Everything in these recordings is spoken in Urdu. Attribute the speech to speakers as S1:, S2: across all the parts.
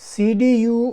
S1: CDU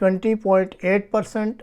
S1: 20.8%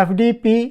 S1: FDP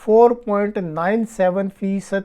S1: 4.97%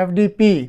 S1: FDP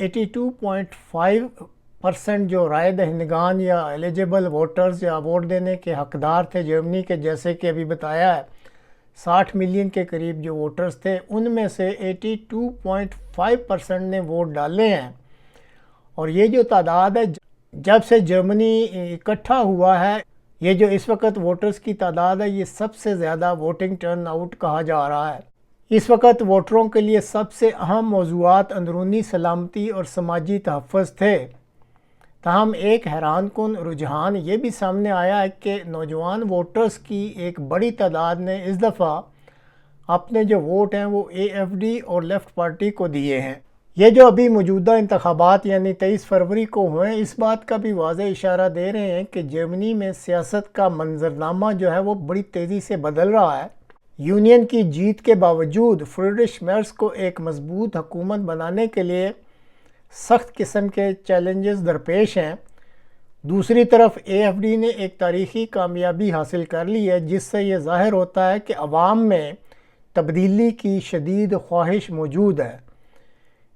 S1: 82.5 پرسنٹ جو رائے دہندگان یا ایلیجیبل ووٹرز یا ووٹ دینے کے حقدار تھے جرمنی کے، جیسے کہ ابھی بتایا ہے 60 ملین کے قریب جو ووٹرز تھے، ان میں سے 82.5% نے ووٹ ڈالے ہیں۔ اور یہ جو تعداد ہے جب سے جرمنی اکٹھا ہوا ہے، یہ جو اس وقت ووٹرز کی تعداد ہے، یہ سب سے زیادہ ووٹنگ ٹرن آؤٹ کہا جا رہا ہے۔ اس وقت ووٹروں کے لیے سب سے اہم موضوعات اندرونی سلامتی اور سماجی تحفظ تھے۔ تاہم ایک حیران کن رجحان یہ بھی سامنے آیا ہے کہ نوجوان ووٹرز کی ایک بڑی تعداد نے اس دفعہ اپنے جو ووٹ ہیں وہ AFD اور لیفٹ پارٹی کو دیے ہیں۔ یہ جو ابھی موجودہ انتخابات یعنی 23 فروری کو ہوئے، اس بات کا بھی واضح اشارہ دے رہے ہیں کہ جرمنی میں سیاست کا منظرنامہ جو ہے وہ بڑی تیزی سے بدل رہا ہے۔ یونین کی جیت کے باوجود فریڈرش میرز کو ایک مضبوط حکومت بنانے کے لیے سخت قسم کے چیلنجز درپیش ہیں۔ دوسری طرف AFD نے ایک تاریخی کامیابی حاصل کر لی ہے، جس سے یہ ظاہر ہوتا ہے کہ عوام میں تبدیلی کی شدید خواہش موجود ہے۔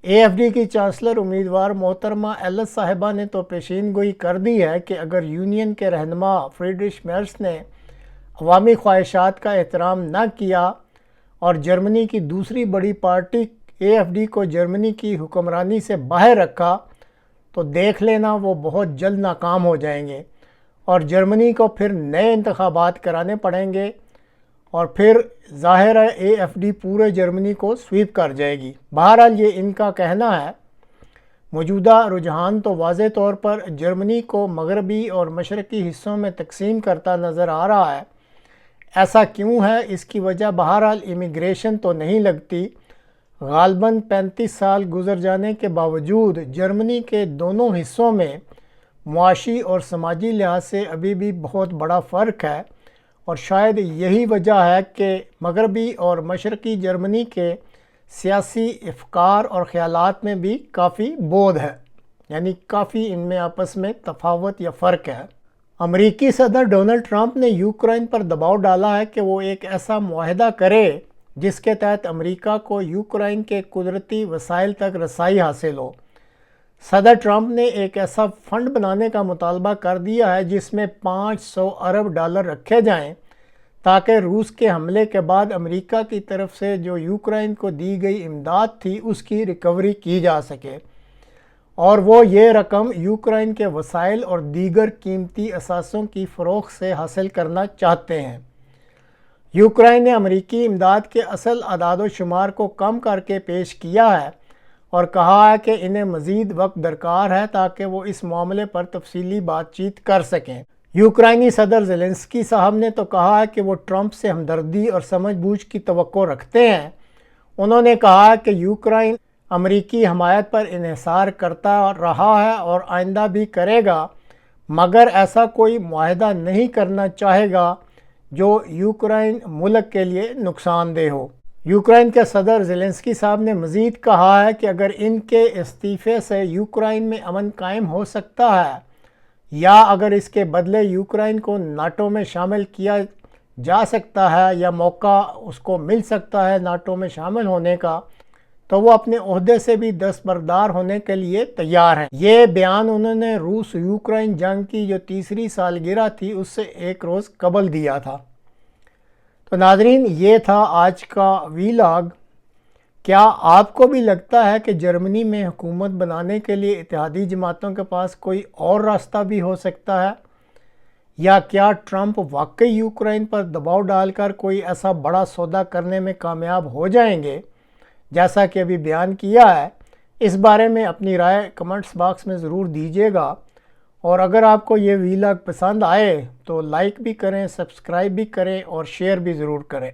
S1: AFD کی چانسلر امیدوار محترمہ ایلس صاحبہ نے تو پیشین گوئی کر دی ہے کہ اگر یونین کے رہنما فریڈرش میرز نے عوامی خواہشات کا احترام نہ کیا اور جرمنی کی دوسری بڑی پارٹی AFD کو جرمنی کی حکمرانی سے باہر رکھا، تو دیکھ لینا وہ بہت جلد ناکام ہو جائیں گے اور جرمنی کو پھر نئے انتخابات کرانے پڑیں گے، اور پھر ظاہر ہے AFD پورے جرمنی کو سویپ کر جائے گی۔ بہرحال یہ ان کا کہنا ہے۔ موجودہ رجحان تو واضح طور پر جرمنی کو مغربی اور مشرقی حصوں میں تقسیم کرتا نظر آ رہا ہے۔ ایسا کیوں ہے؟ اس کی وجہ بہرحال امیگریشن تو نہیں لگتی۔ غالباً 35 سال گزر جانے کے باوجود جرمنی کے دونوں حصوں میں معاشی اور سماجی لحاظ سے ابھی بھی بہت بڑا فرق ہے، اور شاید یہی وجہ ہے کہ مغربی اور مشرقی جرمنی کے سیاسی افکار اور خیالات میں بھی کافی بعد ہے، یعنی کافی ان میں آپس میں تفاوت یا فرق ہے۔ امریکی صدر ڈونلڈ ٹرمپ نے یوکرائن پر دباؤ ڈالا ہے کہ وہ ایک ایسا معاہدہ کرے جس کے تحت امریکہ کو یوکرائن کے قدرتی وسائل تک رسائی حاصل ہو۔ صدر ٹرمپ نے ایک ایسا فنڈ بنانے کا مطالبہ کر دیا ہے جس میں $500 ارب رکھے جائیں تاکہ روس کے حملے کے بعد امریکہ کی طرف سے جو یوکرائن کو دی گئی امداد تھی اس کی ریکوری کی جا سکے، اور وہ یہ رقم یوکرائن کے وسائل اور دیگر قیمتی اثاثوں کی فروخت سے حاصل کرنا چاہتے ہیں۔ یوکرائن نے امریکی امداد کے اصل اعداد و شمار کو کم کر کے پیش کیا ہے اور کہا ہے کہ انہیں مزید وقت درکار ہے تاکہ وہ اس معاملے پر تفصیلی بات چیت کر سکیں۔ یوکرائنی صدر زیلنسکی صاحب نے تو کہا ہے کہ وہ ٹرمپ سے ہمدردی اور سمجھ بوجھ کی توقع رکھتے ہیں۔ انہوں نے کہا کہ یوکرائن امریکی حمایت پر انحصار کرتا رہا ہے اور آئندہ بھی کرے گا، مگر ایسا کوئی معاہدہ نہیں کرنا چاہے گا جو یوکرائن ملک کے لیے نقصان دہ ہو۔ یوکرائن کے صدر زیلنسکی صاحب نے مزید کہا ہے کہ اگر ان کے استعفے سے یوکرائن میں امن قائم ہو سکتا ہے، یا اگر اس کے بدلے یوکرائن کو ناٹو میں شامل کیا جا سکتا ہے یا موقع اس کو مل سکتا ہے ناٹو میں شامل ہونے کا، تو وہ اپنے عہدے سے بھی دستبردار ہونے کے لیے تیار ہیں۔ یہ بیان انہوں نے روس یوکرائن جنگ کی جو 3ری سالگرہ تھی اس سے ایک روز قبل دیا تھا۔ تو ناظرین، یہ تھا آج کا ویلاگ۔ کیا آپ کو بھی لگتا ہے کہ جرمنی میں حکومت بنانے کے لیے اتحادی جماعتوں کے پاس کوئی اور راستہ بھی ہو سکتا ہے؟ یا کیا ٹرمپ واقعی یوکرائن پر دباؤ ڈال کر کوئی ایسا بڑا سودا کرنے میں کامیاب ہو جائیں گے جیسا کہ ابھی بیان کیا ہے؟ اس بارے میں اپنی رائے کمنٹس باکس میں ضرور دیجیے گا، اور اگر آپ کو یہ ویلاگ پسند آئے تو لائک بھی کریں، سبسکرائب بھی کریں اور شیئر بھی ضرور کریں۔